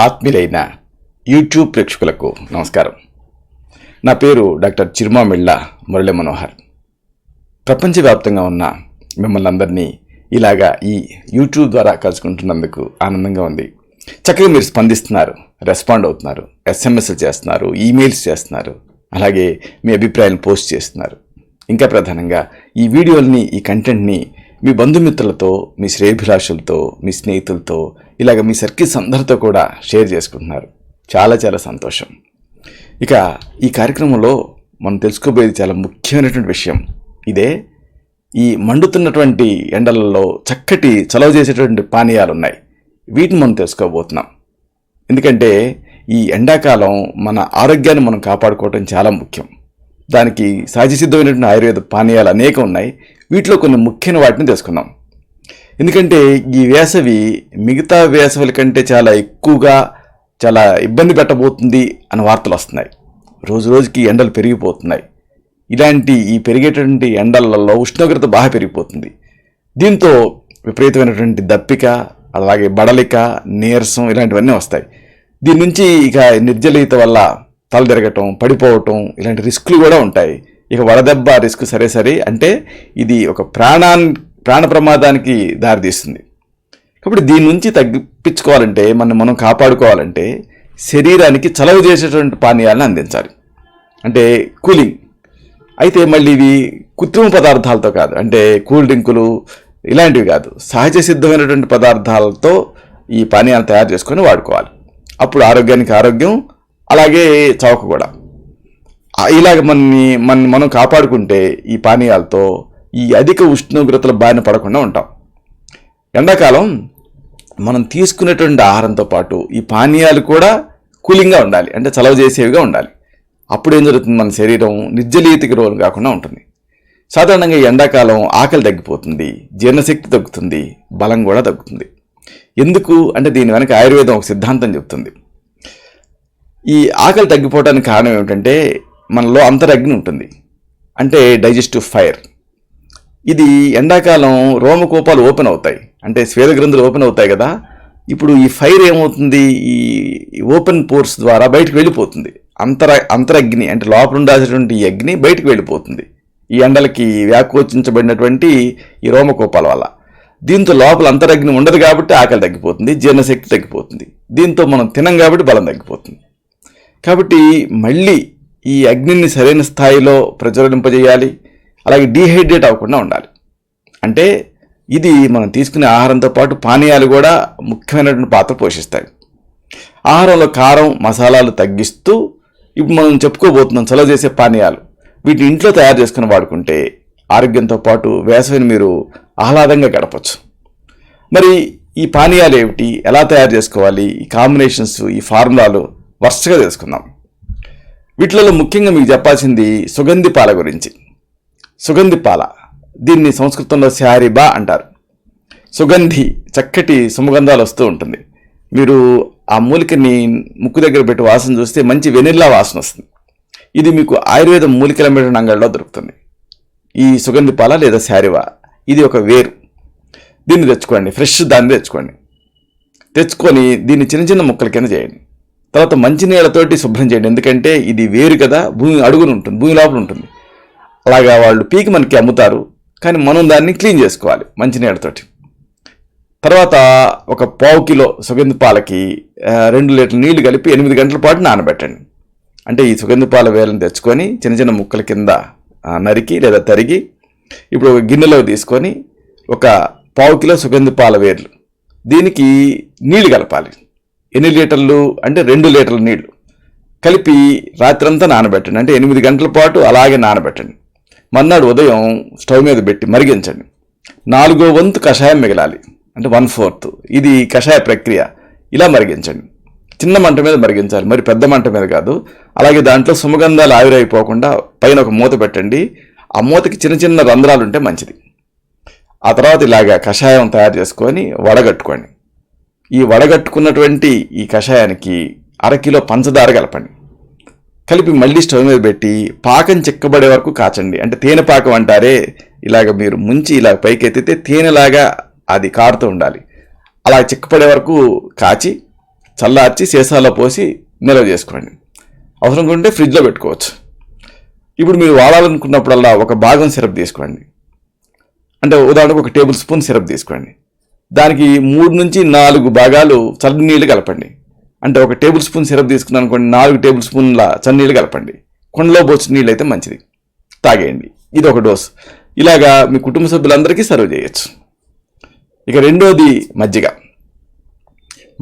ఆత్మీయులైన YouTube ప్రేక్షకులకు నమస్కారం. నా పేరు డాక్టర్ చిరుమామిళ్ళ మురళీ మనోహర్. ప్రపంచవ్యాప్తంగా ఉన్న మిమ్మల్ని అందరినీ ఇలాగా ఈ యూట్యూబ్ ద్వారా కలుసుకుంటున్నందుకు ఆనందంగా ఉంది. చక్కగా మీరు స్పందిస్తున్నారు, రెస్పాండ్ అవుతున్నారు, ఎస్ఎంఎస్లు చేస్తున్నారు, ఈమెయిల్స్ చేస్తున్నారు, అలాగే మీ అభిప్రాయాలను పోస్ట్ చేస్తున్నారు. ఇంకా ప్రధానంగా ఈ వీడియోల్ని, ఈ కంటెంట్ని మీ బంధుమిత్రులతో, మీ శ్రేయోభిలాషులతో, మీ స్నేహితులతో, ఇలాగ మీ సర్కిల్స్ అందరితో కూడా షేర్ చేసుకుంటున్నారు. చాలా చాలా సంతోషం. ఇక ఈ కార్యక్రమంలో మనం తెలుసుకోబోయేది చాలా ముఖ్యమైనటువంటి విషయం. ఇదే, ఈ మండుతున్నటువంటి ఎండలలో చక్కటి చలవ చేసేటువంటి పానీయాలు ఉన్నాయి. వీటిని మనం తెలుసుకోబోతున్నాం. ఎందుకంటే ఈ ఎండాకాలం మన ఆరోగ్యాన్ని మనం కాపాడుకోవటం చాలా ముఖ్యం. దానికి సహజసిద్ధమైనటువంటి ఆయుర్వేద పానీయాలు అనేకం ఉన్నాయి. వీటిలో కొన్ని ముఖ్యమైన వాటిని తెలుసుకుందాం. ఎందుకంటే ఈ వేసవి మిగతా వేసవిల కంటే చాలా ఎక్కువగా చాలా ఇబ్బంది పెట్టబోతుంది అన్న వార్తలు వస్తున్నాయి. రోజు రోజుకి ఎండలు పెరిగిపోతున్నాయి. ఇలాంటి ఈ పెరిగేటువంటి ఎండలలో ఉష్ణోగ్రత బాగా పెరిగిపోతుంది. దీంతో విపరీతమైనటువంటి దప్పిక, అలాగే బడలిక, నీరసం ఇలాంటివన్నీ వస్తాయి. దీని నుంచి ఇక నిర్జలీత వల్ల తల తిరగటం, పడిపోవటం ఇలాంటి రిస్కులు కూడా ఉంటాయి. ఇక వడదెబ్బ రిస్క్ సరే అంటే ఇది ఒక ప్రాణ ప్రమాదానికి దారితీస్తుంది. కాబట్టి దీని నుంచి తగ్గించుకోవాలంటే, మనం కాపాడుకోవాలంటే శరీరానికి చలవ చేసేటువంటి పానీయాలను అందించాలి. అంటే కూలింగ్. అయితే మళ్ళీ ఇవి కృత్రిమ పదార్థాలతో కాదు, అంటే కూల్ డ్రింకులు ఇలాంటివి కాదు, సహజ సిద్ధమైనటువంటి పదార్థాలతో ఈ పానీయాలను తయారు చేసుకొని వాడుకోవాలి. అప్పుడు ఆరోగ్యానికి ఆరోగ్యం, అలాగే చౌక కూడా. ఇలాగ మనం కాపాడుకుంటే ఈ పానీయాలతో ఈ అధిక ఉష్ణోగ్రతల బారిన పడకుండా ఉంటాం. ఎండాకాలం మనం తీసుకునేటువంటి ఆహారంతో పాటు ఈ పానీయాలు కూడా కూలింగ్గా ఉండాలి, అంటే చలవ చేసేవిగా ఉండాలి. అప్పుడు ఏం జరుగుతుంది, మన శరీరం నిర్జలీతకి రోజు కాకుండా ఉంటుంది. సాధారణంగా ఈ ఎండాకాలం ఆకలి తగ్గిపోతుంది, జీర్ణశక్తి తగ్గుతుంది, బలం కూడా తగ్గుతుంది. ఎందుకు అంటే దీని వెనక ఆయుర్వేదం ఒక సిద్ధాంతం చెప్తుంది. ఈ ఆకలి తగ్గిపోవడానికి కారణం ఏమిటంటే మనలో అంతరగ్ని ఉంటుంది, అంటే డైజెస్టివ్ ఫైర్. ఇది ఎండాకాలం రోమకూపాలు ఓపెన్ అవుతాయి, అంటే స్వేద గ్రంథులు ఓపెన్ అవుతాయి కదా. ఇప్పుడు ఈ ఫైర్ ఏమవుతుంది, ఈ ఓపెన్ పోర్స్ ద్వారా బయటకు వెళ్ళిపోతుంది. అంతరగ్ని అంటే లోపల ఉండాల్సినటువంటి ఈ అగ్ని బయటకు వెళ్ళిపోతుంది ఈ ఎండలకి వ్యాకోచించబడినటువంటి ఈ రోమకూపాల వల్ల. దీంతో లోపల అంతరగ్ని ఉండదు కాబట్టి ఆకలి తగ్గిపోతుంది, జీర్ణశక్తి తగ్గిపోతుంది. దీంతో మనం తినం కాబట్టి బలం తగ్గిపోతుంది. కాబట్టి మళ్ళీ ఈ అగ్నిని సరైన స్థాయిలో ప్రజ్వలింపజేయాలి, అలాగే డీహైడ్రేట్ అవ్వకుండా ఉండాలి. అంటే ఇది మనం తీసుకునే ఆహారంతో పాటు పానీయాలు కూడా ముఖ్యమైనటువంటి పాత్ర పోషిస్తాయి. ఆహారంలో కారం, మసాలాలు తగ్గిస్తూ ఇప్పుడు మనం చెప్పుకోబోతున్నాం చలవ చేసే పానీయాలు. వీటిని ఇంట్లో తయారు చేసుకుని వాడుకుంటే ఆరోగ్యంతో పాటు వేసవిని మీరు ఆహ్లాదంగా గడపచ్చు. మరి ఈ పానీయాలు ఏమిటి, ఎలా తయారు చేసుకోవాలి, ఈ కాంబినేషన్స్, ఈ ఫార్ములాలు వరుసగా తెలుసుకుందాం. వీటిలో ముఖ్యంగా మీకు చెప్పాల్సింది సుగంధి పాల గురించి. సుగంధి పాల, దీన్ని సంస్కృతంలో శారిబా అంటారు. సుగంధి, చక్కటి సుమగంధాలు వస్తూ ఉంటుంది. మీరు ఆ మూలికని ముక్కు దగ్గర పెట్టి వాసన చూస్తే మంచి వెనిల్లా వాసన వస్తుంది. ఇది మీకు ఆయుర్వేద మూలికల మీద అంగడిలో దొరుకుతుంది. ఈ సుగంధి పాల లేదా శారిబా, ఇది ఒక వేరు. దీన్ని తెచ్చుకోండి, ఫ్రెష్ దాన్ని తెచ్చుకొని దీన్ని చిన్న చిన్న ముక్కల కింద చేయండి. తర్వాత మంచినీళ్ళతోటి శుభ్రం చేయండి, ఎందుకంటే ఇది వేరు కదా, భూమి అడుగున ఉంటుంది, భూమి లోపల ఉంటుంది. అలాగా వాళ్ళు పీకి మనకి అమ్ముతారు, కానీ మనం దాన్ని క్లీన్ చేసుకోవాలి మంచినీళ్ళతోటి. తర్వాత ఒక 1/4 కిలో సుగంధి పాలకి 2 లీటర్ల నీళ్లు కలిపి 8 గంటల పాటు నానబెట్టండి. అంటే ఈ సుగంధి పాల వేలను తెచ్చుకొని చిన్న చిన్న ముక్కల కింద నరికి లేదా తరిగి ఇప్పుడు ఒక గిన్నెలో తీసుకొని ఒక 1/4 కిలో సుగంధి పాల వేర్లు, దీనికి నీళ్లు కలపాలి. ఎన్ని లీటర్లు అంటే 2 లీటర్ల నీళ్లు కలిపి రాత్రంతా నానబెట్టండి. అంటే 8 గంటల పాటు అలాగే నానబెట్టండి. మర్నాడు ఉదయం స్టవ్ మీద పెట్టి మరిగించండి. 4వ వంతు కషాయం మిగలాలి, అంటే 1/4. ఇది కషాయ ప్రక్రియ. ఇలా మరిగించండి, చిన్న మంట మీద మరిగించాలి, మరి పెద్ద మంట మీద కాదు. అలాగే దాంట్లో సుమగంధాలు ఆవిరైపోకుండా పైన ఒక మూత పెట్టండి. ఆ మూతకి చిన్న చిన్న రంధ్రాలు ఉంటే మంచిది. ఆ తర్వాత ఇలాగా కషాయం తయారు చేసుకొని వడగట్టుకోండి. ఈ వడగట్టుకున్నటువంటి ఈ కషాయానికి 1/2 కిలో పంచదార కలపండి. కలిపి మళ్ళీ స్టవ్ మీద పెట్టి పాకం చిక్కబడే వరకు కాచండి. అంటే తేనె పాకం అంటారే, ఇలాగ మీరు ముంచి ఇలా పైకి ఎత్తితే తేనెలాగా అది కారుతూ ఉండాలి. అలా చిక్కపడే వరకు కాచి చల్లార్చి సీసాలో పోసి నిల్వ చేసుకోండి. అవసరం ఉంటే ఫ్రిడ్జ్లో పెట్టుకోవచ్చు. ఇప్పుడు మీరు వాడాలనుకున్నప్పుడల్లా ఒక భాగం సిరప్ తీసుకోండి. అంటే ఉదాహరణకు 1 టేబుల్ స్పూన్ సిరప్ తీసుకోండి. దానికి 3 నుంచి 4 భాగాలు చన్నీళ్ళు కలపండి. అంటే 1 టేబుల్ స్పూన్ సిరప్ తీసుకున్నాను అనుకోండి, 4 టేబుల్ స్పూన్ల చన్నీళ్ళు కలపండి. కుండలో పోసిన నీళ్ళు అయితే మంచిది, తాగేయండి. ఇది ఒక డోస్. ఇలాగా మీ కుటుంబ సభ్యులందరికీ సర్వ్ చేయొచ్చు. ఇక రెండోది మజ్జిగ.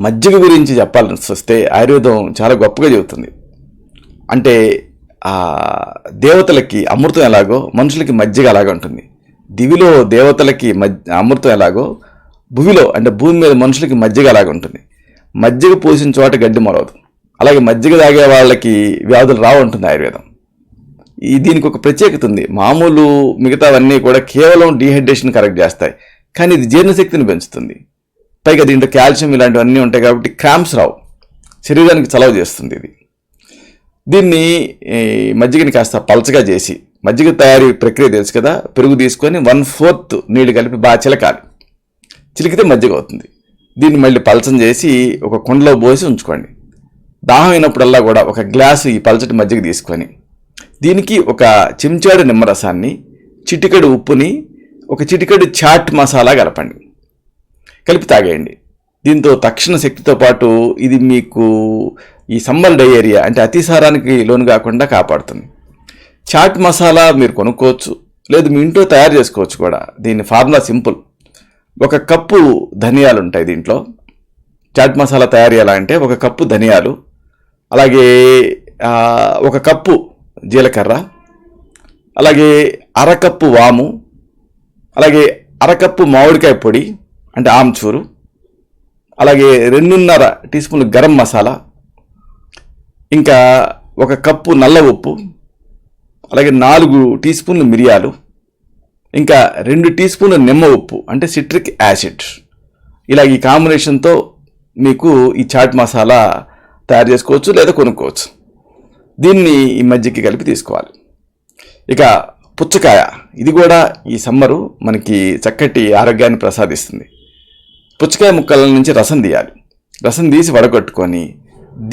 మజ్జిగ గురించి చెప్పాలని వస్తే ఆయుర్వేదం చాలా గొప్పగా చెబుతుంది. అంటే దేవతలకి అమృతం ఎలాగో మనుషులకి మజ్జిగ అలాగే ఉంటుంది. దివిలో దేవతలకి అమృతం ఎలాగో భూమిలో అంటే భూమి మీద మనుషులకి మజ్జిగ అలాగే ఉంటుంది. మజ్జిగ పోసిన చోట గడ్డి మొలవదు. అలాగే మజ్జిగ తాగే వాళ్ళకి వ్యాధులు రావు ఉంటుంది ఆయుర్వేదం. దీనికి ఒక ప్రత్యేకత ఉంది. మామూలు మిగతావన్నీ కూడా కేవలం డీహైడ్రేషన్ కరెక్ట్ చేస్తాయి, కానీ ఇది జీర్ణశక్తిని పెంచుతుంది. పైగా దీంట్లో కాల్షియం ఇలాంటివన్నీ ఉంటాయి కాబట్టి క్రాంప్స్ రావు, శరీరానికి చలవ చేస్తుంది ఇది. దీన్ని మజ్జిగని కాస్త పలచగా చేసి, మజ్జిగ తయారీ ప్రక్రియ తెలుసు కదా, పెరుగు తీసుకొని 1/4 నీళ్లు కలిపి బాగా చిలకాలి. చిలికితే మజ్జిగ అవుతుంది. దీన్ని మళ్ళీ పలచం చేసి ఒక కుండలో పోసి ఉంచుకోండి. దాహం అయినప్పుడల్లా కూడా 1 గ్లాసు ఈ పలచటి మజ్జిగ తీసుకొని దీనికి 1 చెంచాడు నిమ్మరసాన్ని, చిటికెడు ఉప్పుని, 1 చిటికెడు చాట్ మసాలా కలపండి. కలిపి తాగేయండి. దీంతో తక్షణ శక్తితో పాటు ఇది మీకు ఈ సమ్మర్ డయేరియా అంటే అతిసారానికి లోను కాకుండా కాపాడుతుంది. చాట్ మసాలా మీరు కొనుక్కోవచ్చు, లేదు మీ ఇంట్లో తయారు చేసుకోవచ్చు కూడా. దీని ఫార్ములా సింపుల్. 1 కప్పు ధనియాలు ఉంటాయి దీంట్లో. చాట్ మసాలా తయారు చేయాలంటే 1 కప్పు ధనియాలు, అలాగే 1 కప్పు జీలకర్ర, అలాగే 1/2 కప్పు వాము, అలాగే 1/2 కప్పు మామిడికాయ పొడి అంటే ఆమ్చూరు, అలాగే 2.5 టీ స్పూన్లు గరం మసాలా, ఇంకా 1 కప్పు నల్ల ఉప్పు, అలాగే 4 టీ స్పూన్లు మిరియాలు, ఇంకా 2 టీ స్పూన్ల నిమ్మ ఉప్పు అంటే సిట్రిక్ యాసిడ్. ఇలా ఈ కాంబినేషన్తో మీకు ఈ చాట్ మసాలా తయారు చేసుకోవచ్చు లేదా కొనుక్కోవచ్చు. దీన్ని ఈ మజ్జిగకి కలిపి తీసుకోవాలి. ఇక పుచ్చకాయ, ఇది కూడా ఈ సమ్మరు మనకి చక్కటి ఆరోగ్యాన్ని ప్రసాదిస్తుంది. పుచ్చకాయ ముక్కల నుంచి రసం తీయాలి. రసం తీసి వడగొట్టుకొని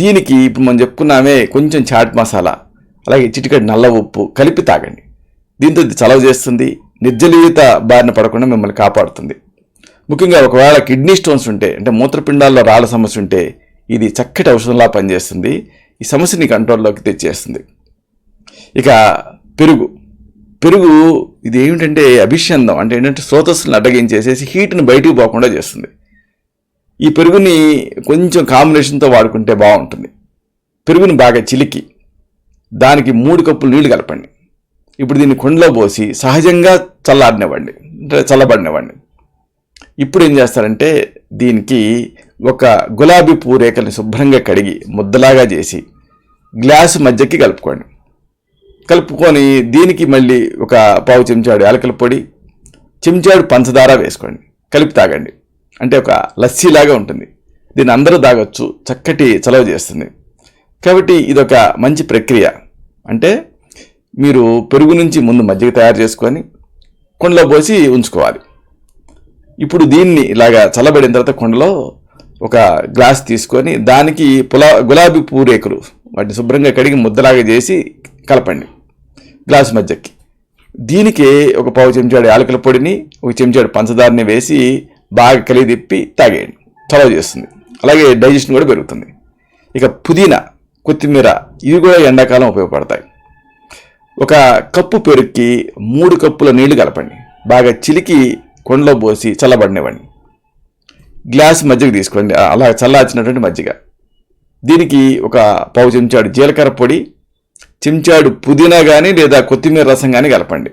దీనికి ఇప్పుడు మనం చెప్పుకున్నామే కొంచెం చాట్ మసాలా, అలాగే చిటికెడు నల్ల ఉప్పు కలిపి తాగండి. దీంతో ఇది చలవ చేస్తుంది, నిర్జలీయత బారిన పడకుండా మిమ్మల్ని కాపాడుతుంది. ముఖ్యంగా ఒకవేళ కిడ్నీ స్టోన్స్ ఉంటే అంటే మూత్రపిండాల్లో రాళ్ళ సమస్య ఉంటే ఇది చక్కటి ఔషధంలా పనిచేస్తుంది. ఈ సమస్యని కంట్రోల్లోకి తెచ్చేస్తుంది. ఇక పెరుగు ఇది ఏమిటంటే అభిషందం అంటే ఏంటంటే స్రోతస్సులను అడ్డగించేసేసి హీట్ని బయటికి పోకుండా చేస్తుంది. ఈ పెరుగుని కొంచెం కాంబినేషన్తో వాడుకుంటే బాగుంటుంది. పెరుగుని బాగా చిలికి దానికి 3 కప్పులు నీళ్లు కలపండి. ఇప్పుడు దీన్ని కుండలో పోసి సహజంగా చల్లారనివ్వండి, అంటే చల్లబడినివ్వండి. ఇప్పుడు ఏం చేస్తారంటే దీనికి 1 గులాబీ పువ్వు రేకల్ని శుభ్రంగా కడిగి ముద్దలాగా చేసి గ్లాసు మజ్జిగకి కలుపుకొని దీనికి మళ్ళీ 1 పావు చెంచాడు యాలకుల పొడి, చెంచాడు పంచదార వేసుకోండి. కలిపి తాగండి. అంటే ఒక లస్సీలాగా ఉంటుంది. దీన్ని అందరూ తాగొచ్చు, చక్కటి చలవ చేస్తుంది. కాబట్టి ఇదొక మంచి ప్రక్రియ. అంటే మీరు పెరుగు నుంచి ముందు మజ్జిగ తయారు చేసుకొని కుండలో పోసి ఉంచుకోవాలి. ఇప్పుడు దీన్ని ఇలాగా చల్లబడిన తర్వాత కుండలో 1 గ్లాస్ తీసుకొని దానికి గులాబీ పువ్వు రేకులు వాటిని శుభ్రంగా కడిగి ముద్దలాగా చేసి కలపండి గ్లాస్ మజ్జిగకి. దీనికి 1 పావు చెంచాడు యాలకుల పొడిని, 1 చెంచాడు పంచదారని వేసి బాగా కలిగి తిప్పి తాగేయండి. చలవ చేస్తుంది. అలాగే డైజెషన్ కూడా పెరుగుతుంది. ఇక పుదీనా, కొత్తిమీర ఇవి కూడా ఎండాకాలం ఉపయోగపడతాయి. 1 కప్పు పెరుగుకి 3 కప్పుల నీళ్లు కలపండి. బాగా చిలికి కుండలో పోసి చల్లబడినివ్వండి. గ్లాస్ మజ్జిగ తీసుకోండి, అలా చల్లార్చినటువంటి మజ్జిగ. దీనికి 1 పావు చెంచాడు జీలకర్ర పొడి, చెంచాడు పుదీనా కానీ లేదా కొత్తిమీర రసం కానీ కలపండి.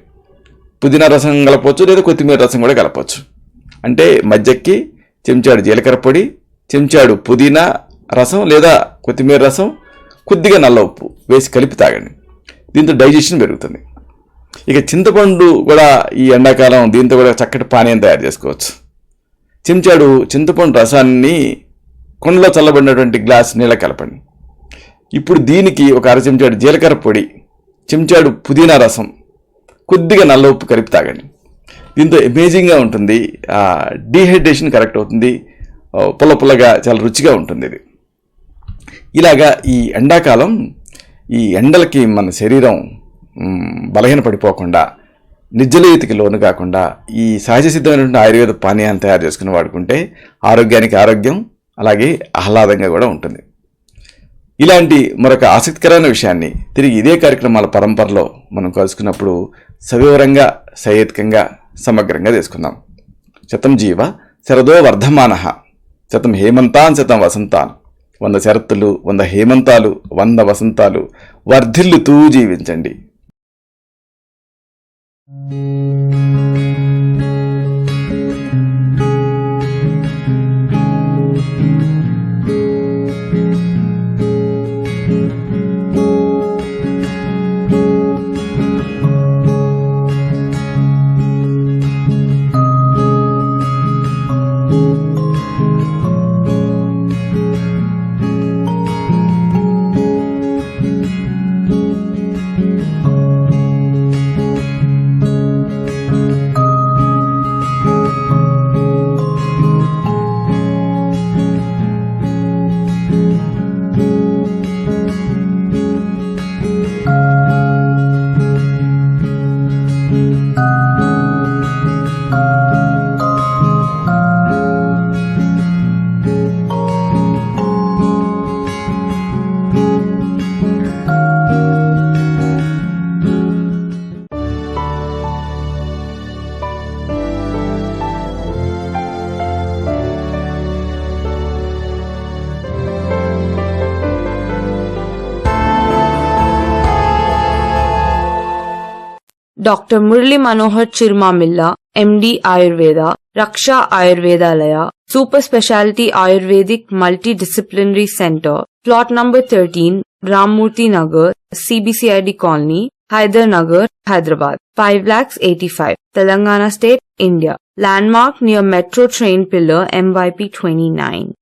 పుదీనా రసం కలపవచ్చు లేదా కొత్తిమీర రసం కూడా కలపవచ్చు. అంటే మజ్జిగకి చెంచాడు జీలకర్ర పొడి, చెంచాడు పుదీనా రసం లేదా కొత్తిమీర రసం, కొద్దిగా నల్ల ఉప్పు వేసి కలిపి తాగండి. దీంతో డైజెషన్ పెరుగుతుంది. ఇక చింతపండు కూడా ఈ ఎండాకాలం దీంతో కూడా చక్కటి పానీయం తయారు చేసుకోవచ్చు. చెంచాడు చింతపండు రసాన్ని కుండలో చల్లబడినటువంటి గ్లాస్ నీళ్ళ కలపండి. ఇప్పుడు దీనికి 1 అర చెంచాడు జీలకర్ర పొడి, చెంచాడు పుదీనా రసం, కొద్దిగా నల్ల ఉప్పు కలిపి తాగండి. దీంతో అమేజింగ్గా ఉంటుంది. డీహైడ్రేషన్ కరెక్ట్ అవుతుంది. పుల్లగా చాలా రుచిగా ఉంటుంది ఇది. ఇలాగా ఈ ఎండాకాలం ఈ ఎండలకి మన శరీరం బలహీనపడిపోకుండా, నిర్జలీయతకి లోను కాకుండా ఈ సహజ సిద్ధమైనటువంటి ఆయుర్వేద పానీయాన్ని తయారు చేసుకుని వాడుకుంటే ఆరోగ్యానికి ఆరోగ్యం, అలాగే ఆహ్లాదంగా కూడా ఉంటుంది. ఇలాంటి మరొక ఆసక్తికరమైన విషయాన్ని తిరిగి ఇదే కార్యక్రమాల పరంపరలో మనం కలుసుకున్నప్పుడు సవివరంగా, సహేతుకంగా, సమగ్రంగా తీసుకుందాం. శతం జీవ శరదో వర్ధమానః, శతం హేమంతాన్ శతం వసంతాన్. 100 శరత్తులు, 100 హేమంతాలు, 100 వసంతాలు వర్ధిల్లుతూ జీవించండి. Dr. Murli Manohar Chirmamilla, MD Ayurveda, Raksha Ayurvedalaya, Super Specialty Ayurvedic Multidisciplinary Center, Plot number 13, Rammurthy Nagar, CBCID Colony, Hyder Nagar, Hyderabad, 5,85,000, Telangana State, India. Landmark near Metro Train Pillar, MYP 29.